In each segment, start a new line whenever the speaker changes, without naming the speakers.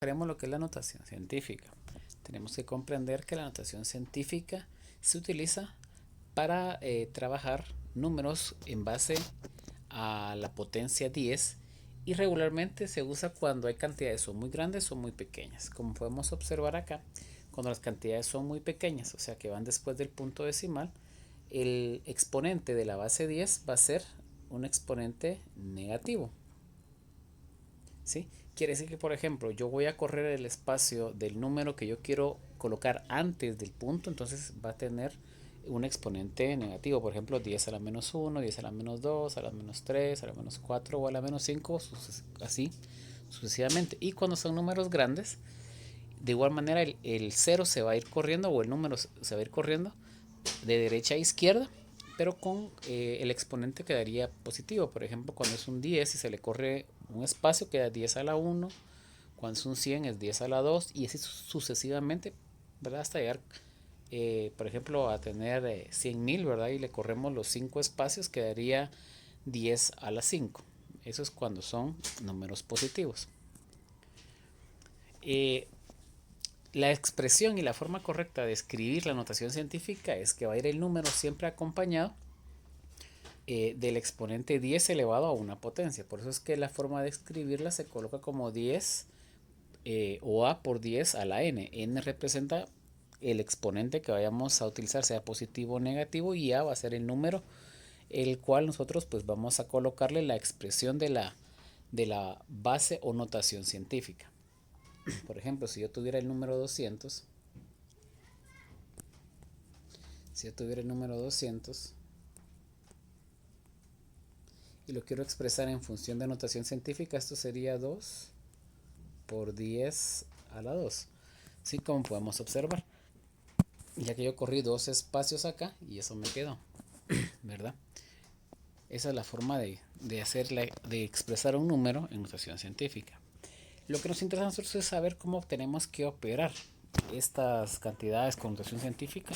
Haremos lo que es la notación científica. Tenemos que comprender que la notación científica se utiliza para trabajar números en base a la potencia 10 y regularmente se usa cuando hay cantidades son muy grandes o muy pequeñas. Como podemos observar acá, cuando las cantidades son muy pequeñas, o sea que van después del punto decimal, el exponente de la base 10 va a ser un exponente negativo. ¿Sí? Quiere decir que, por ejemplo, yo voy a correr el espacio del número que yo quiero colocar antes del punto, entonces va a tener un exponente negativo, por ejemplo, 10 a la menos 1, 10 a la menos 2, a la menos 3, a la menos 4 o a la menos 5, así sucesivamente. Y cuando son números grandes, de igual manera el 0 se va a ir corriendo o el número se va a ir corriendo de derecha a izquierda, pero con el exponente quedaría positivo. Por ejemplo, cuando es un 10 y se le corre un espacio, queda 10 a la 1. Cuando es un 100 es 10 a la 2 y así sucesivamente, ¿verdad? Hasta llegar, por ejemplo, a tener 100.000, ¿verdad? Y le corremos los 5 espacios, quedaría 10 a la 5. Eso es cuando son números positivos. Eh, la expresión y la forma correcta de escribir la notación científica es que va a ir el número siempre acompañado del exponente 10 elevado a una potencia. Por eso es que la forma de escribirla se coloca como 10 o a por 10 a la n. N representa el exponente que vayamos a utilizar, sea positivo o negativo, y a va a ser el número el cual nosotros pues vamos a colocarle la expresión de la base o notación científica. Por ejemplo, si yo tuviera el número 200, y lo quiero expresar en función de notación científica, esto sería 2 por 10 a la 2. Así como podemos observar, ya que yo corrí dos espacios acá y eso me quedó, ¿verdad? Esa es la forma de expresar un número en notación científica. Lo que nos interesa a nosotros es saber cómo tenemos que operar estas cantidades con notación científica.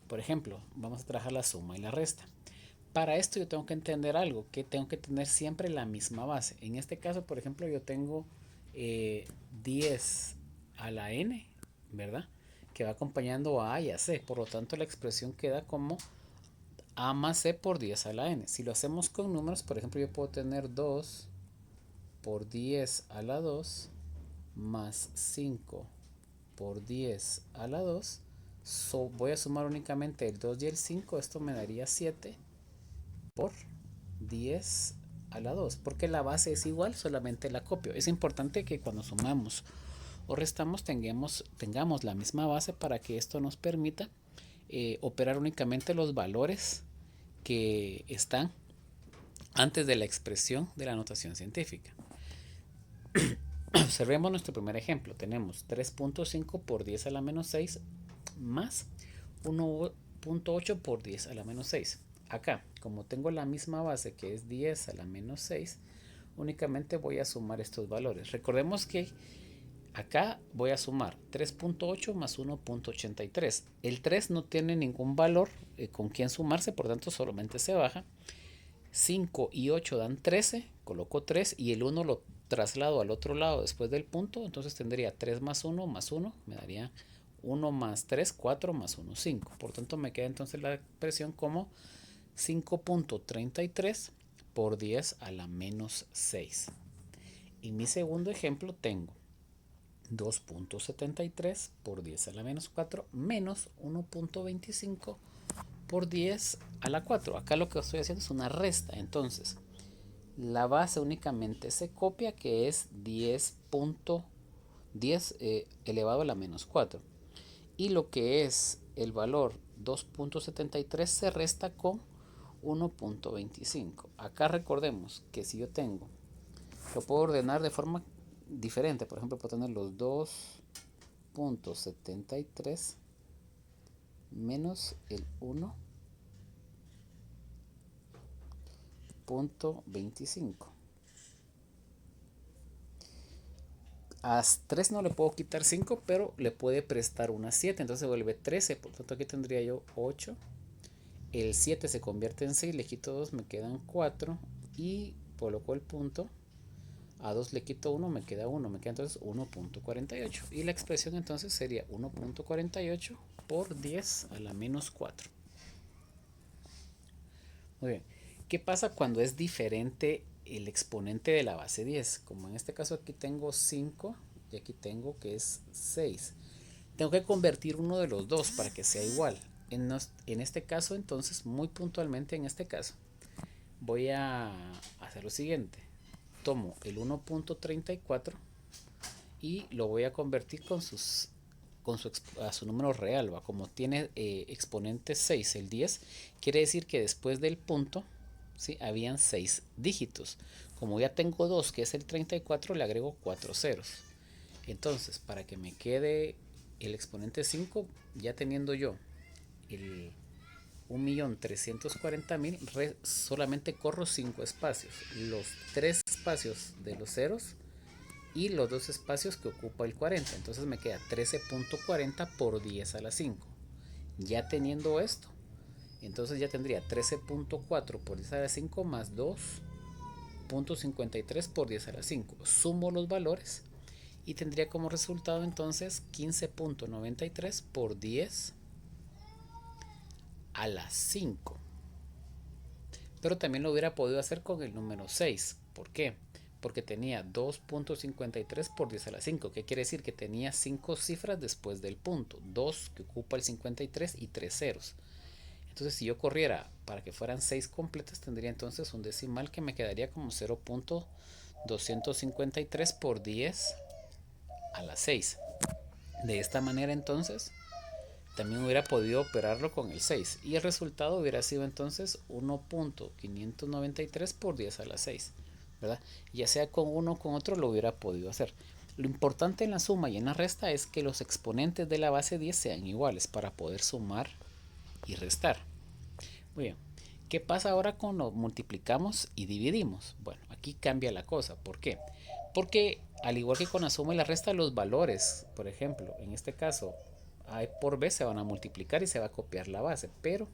Por ejemplo, vamos a trabajar la suma y la resta. Para esto yo tengo que entender algo, que tengo que tener siempre la misma base. En este caso, por ejemplo, yo tengo 10 a la n, ¿verdad? Que va acompañando a y a c. Por lo tanto, la expresión queda como a más c por 10 a la n. Si lo hacemos con números, por ejemplo, yo puedo tener 2 por 10 a la 2 más 5 por 10 a la 2. Voy a sumar únicamente el 2 y el 5. Esto me daría 7 por 10 a la 2, porque la base es igual, solamente la copio. Es importante que cuando sumamos o restamos tengamos la misma base para que esto nos permita operar únicamente los valores que están antes de la expresión de la notación científica. Observemos nuestro primer ejemplo. Tenemos 3.5 por 10 a la menos 6 más 1.8 por 10 a la menos 6. Acá, como tengo la misma base que es 10 a la menos 6, únicamente voy a sumar estos valores. Recordemos que acá voy a sumar 3.8 más 1.83. El 3 no tiene ningún valor con quien sumarse, por tanto solamente se baja. 5 y 8 dan 13, coloco 3 y el 1 lo traslado al otro lado después del punto, entonces tendría 3 más 1 más 1, me daría 1 más 3, 4 más 1, 5. Por tanto me queda entonces la expresión como 5.33 por 10 a la menos 6. En mi segundo ejemplo tengo 2.73 por 10 a la menos 4 menos 1.25 por 10 a la 4. Acá lo que estoy haciendo es una resta. Entonces, la base únicamente se copia, que es 10.10 elevado a la menos 4. Y lo que es el valor 2.73 se resta con 1.25. Acá recordemos que si yo tengo, lo puedo ordenar de forma diferente. Por ejemplo, puedo tener los 2.73 menos el 1.25. A 3 no le puedo quitar 5, pero le puede prestar una 7, entonces se vuelve 13. Por lo tanto, aquí tendría yo 8. El 7 se convierte en 6, le quito 2, me quedan 4 y coloco el punto. A 2 le quito 1, me queda 1, me queda entonces 1.48. Y la expresión entonces sería 1.48 por 10 a la menos 4. Muy bien. ¿Qué pasa cuando es diferente el exponente de la base 10? Como en este caso aquí tengo 5 y aquí tengo que es 6. Tengo que convertir uno de los dos para que sea igual. En este caso entonces, muy puntualmente en este caso, voy a hacer lo siguiente. Tomo el 1.34 y lo voy a convertir a su número real, ¿va? Como tiene exponente 6 el 10, quiere decir que después del punto, ¿sí?, habían 6 dígitos. Como ya tengo 2, que es el 34, le agrego 4 ceros. Entonces, para que me quede el exponente 5, ya teniendo yo el 1.340.000, solamente corro 5 espacios, los 3 espacios de los ceros y los 2 espacios que ocupa el 40. Entonces me queda 13.40 por 10 a la 5. Ya teniendo esto, entonces ya tendría 13.4 por 10 a la 5 más 2.53 por 10 a la 5. Sumo los valores y tendría como resultado entonces 15.93 por 10 a la 5. Pero también lo hubiera podido hacer con el número 6. ¿Por qué? Porque tenía 2.53 por 10 a la 5. ¿Qué quiere decir? Que tenía 5 cifras después del punto. 2 que ocupa el 53 y 3 ceros. Entonces si yo corriera para que fueran 6 completas, tendría entonces un decimal que me quedaría como 0.253 por 10 a la 6. De esta manera entonces también hubiera podido operarlo con el 6 y el resultado hubiera sido entonces 1.593 por 10 a la 6, ¿verdad? Ya sea con uno o con otro lo hubiera podido hacer. Lo importante en la suma y en la resta es que los exponentes de la base 10 sean iguales para poder sumar y restar. Muy bien. ¿Qué pasa ahora cuando multiplicamos y dividimos? Bueno, aquí cambia la cosa. ¿Por qué? Porque al igual que con la suma y la resta, los valores, por ejemplo, en este caso, A por B se van a multiplicar y se va a copiar la base, pero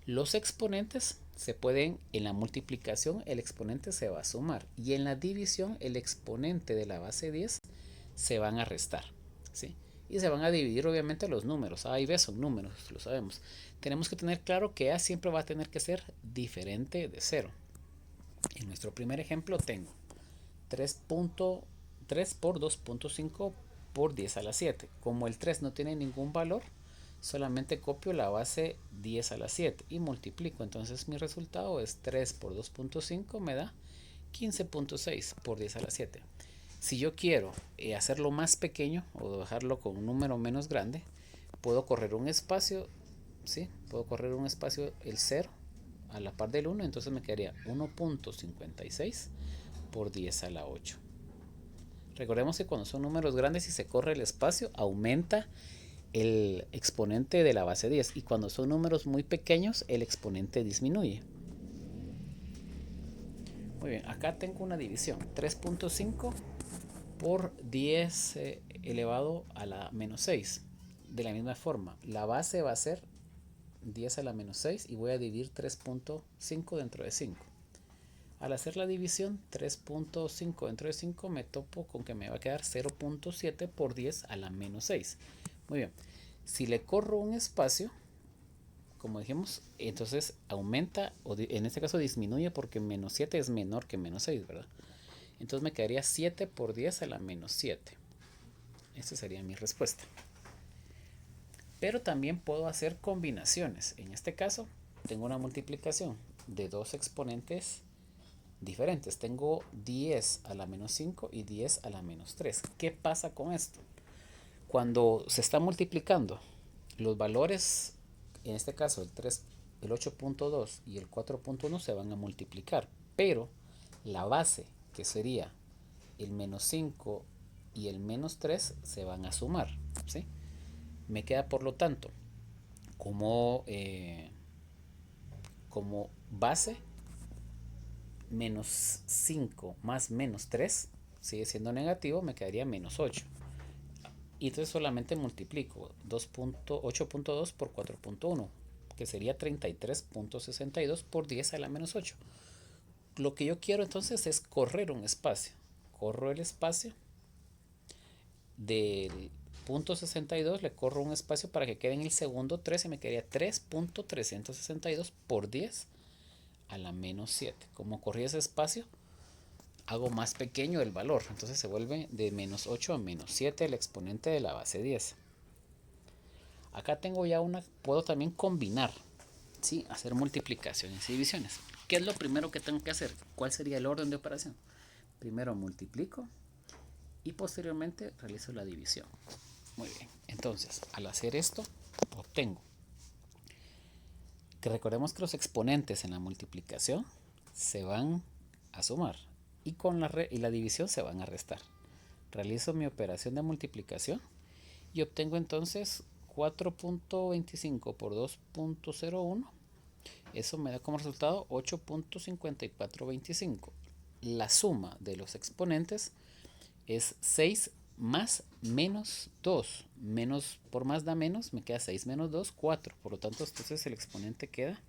los exponentes se pueden, en la multiplicación el exponente se va a sumar y en la división el exponente de la base 10 se van a restar, ¿sí? Y se van a dividir obviamente los números. A y B son números, lo sabemos. Tenemos que tener claro que A siempre va a tener que ser diferente de 0. En nuestro primer ejemplo tengo 3.3 por 2.5 por 10 a la 7. Como el 3 no tiene ningún valor, solamente copio la base 10 a la 7 y multiplico. Entonces mi resultado es 3 por 2.5 me da 15.6 por 10 a la 7. Si yo quiero hacerlo más pequeño o dejarlo con un número menos grande, puedo correr un espacio, ¿sí? Puedo correr un espacio el 0 a la par del 1, entonces me quedaría 1.56 por 10 a la 8. Recordemos que cuando son números grandes y se corre el espacio, aumenta el exponente de la base 10 y cuando son números muy pequeños, el exponente disminuye. Muy bien, acá tengo una división, 3.5 por 10 elevado a la menos 6. De la misma forma, la base va a ser 10 a la menos 6 y voy a dividir 3.5 dentro de 5. Al hacer la división 3.5 dentro de 5 me topo con que me va a quedar 0.7 por 10 a la menos 6. Muy bien, si le corro un espacio, como dijimos, entonces aumenta, o en este caso disminuye porque menos 7 es menor que menos 6, ¿verdad? Entonces me quedaría 7 por 10 a la menos 7. Esa sería mi respuesta. Pero también puedo hacer combinaciones. En este caso, tengo una multiplicación de dos exponentes diferentes. Tengo 10 a la menos 5 y 10 a la menos 3. ¿Qué pasa con esto? Cuando se está multiplicando, los valores, en este caso el 8.2 y el 4.1 se van a multiplicar, pero la base, que sería el menos 5 y el menos 3, se van a sumar, ¿sí? Me queda por lo tanto como base menos 5 más menos 3 sigue siendo negativo, me quedaría menos 8. Y entonces solamente multiplico 8.2 por 4.1, que sería 33.62 por 10 a la menos 8. Lo que yo quiero entonces es correr un espacio. corro el espacio del punto 62, le corro un espacio para que quede en el segundo 3 y me quedaría 3.362 por 10 a la menos 7. Como corrí ese espacio, hago más pequeño el valor, entonces se vuelve de menos 8 a menos 7 el exponente de la base 10. Acá tengo ya puedo también combinar, ¿sí? Hacer multiplicaciones y divisiones. ¿Qué es lo primero que tengo que hacer? ¿Cuál sería el orden de operación? Primero multiplico y posteriormente realizo la división. Muy bien, entonces al hacer esto obtengo que recordemos que los exponentes en la multiplicación se van a sumar y con la división se van a restar. Realizo mi operación de multiplicación y obtengo entonces 4.25 por 2.01. Eso me da como resultado 8.5425. La suma de los exponentes es 6 más menos 2. Menos por más da menos, me queda 6 menos 2, 4. Por lo tanto, entonces el exponente queda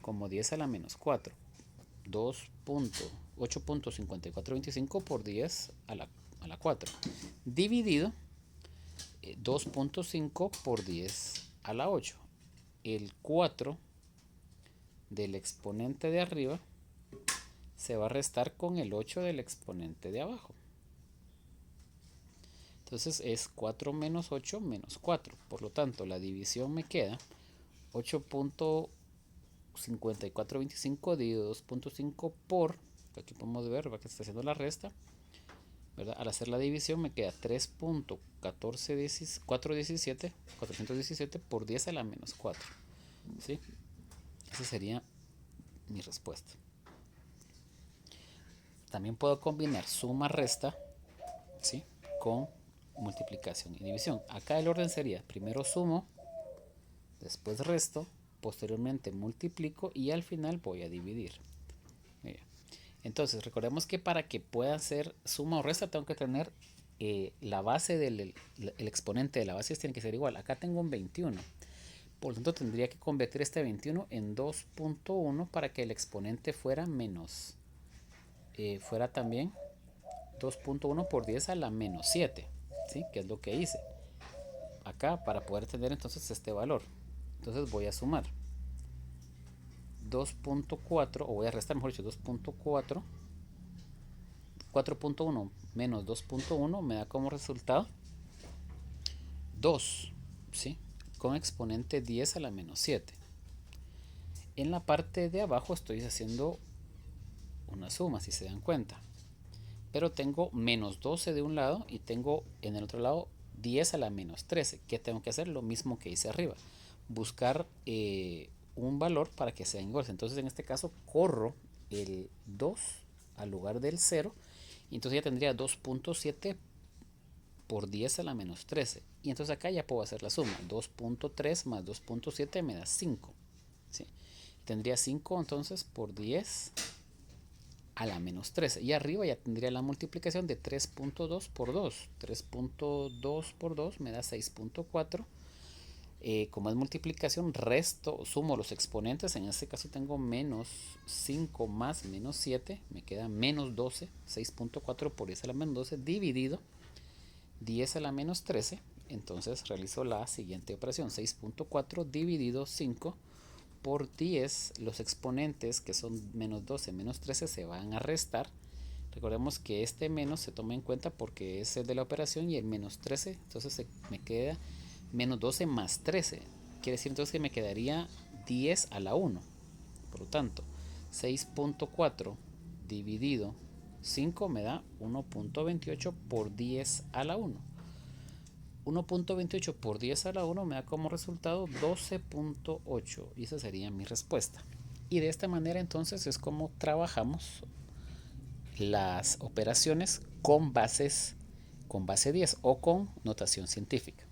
como 10 a la menos 4. 8.5425 por 10 a la 4. Dividido 2.5 por 10 a la 8. El 4 del exponente de arriba se va a restar con el 8 del exponente de abajo. Entonces es 4 menos 8 menos 4. Por lo tanto, la división me queda 8.5425 dividido 2.5 por, aquí podemos ver que se está haciendo la resta, ¿verdad? Al hacer la división me queda 3.417 por 10 a la menos 4. ¿Sí? Esa sería mi respuesta. También puedo combinar suma resta, ¿sí?, con multiplicación y división. Acá el orden sería: primero sumo, después resto, posteriormente multiplico y al final voy a dividir. Entonces recordemos que para que pueda hacer suma o resta tengo que tener la base del el exponente de la base tiene que ser igual. Acá tengo un 21, por lo tanto tendría que convertir este 21 en 2.1 para que el exponente fuera menos fuera también 2.1 por 10 a la menos 7, ¿sí? Que es lo que hice acá para poder tener entonces este valor. Entonces voy a sumar 2.4, o voy a restar, mejor dicho, 2.4, 4.1 menos 2.1 me da como resultado 2, ¿sí?, con exponente 10 a la menos 7. En la parte de abajo estoy haciendo una suma, si se dan cuenta, pero tengo menos 12 de un lado y tengo en el otro lado 10 a la menos 13. ¿Qué tengo que hacer? Lo mismo que hice arriba, buscar un valor para que sea igual. Entonces en este caso corro el 2 al lugar del 0 y entonces ya tendría 2.7 por 10 a la menos 13. Y entonces acá ya puedo hacer la suma. 2.3 más 2.7 me da 5. ¿Sí? Tendría 5 entonces por 10 a la menos 13. Y arriba ya tendría la multiplicación de 3.2 por 2. 3.2 por 2 me da 6.4. Como es multiplicación, sumo los exponentes. En este caso tengo menos 5 más menos 7. Me queda menos 12. 6.4 por 10 a la menos 12 dividido 10 a la menos 13. Entonces realizo la siguiente operación. 6.4 dividido 5 por 10. Los exponentes, que son menos 12 menos 13, se van a restar. Recordemos que este menos se toma en cuenta porque es el de la operación y el menos 13. Entonces me queda menos 12 más 13. Quiere decir entonces que me quedaría 10 a la 1. Por lo tanto, 6.4 dividido 5 me da 1.28 por 10 a la 1. 1.28 por 10 a la 1 me da como resultado 12.8 y esa sería mi respuesta. Y de esta manera entonces es como trabajamos las operaciones con base 10 o con notación científica.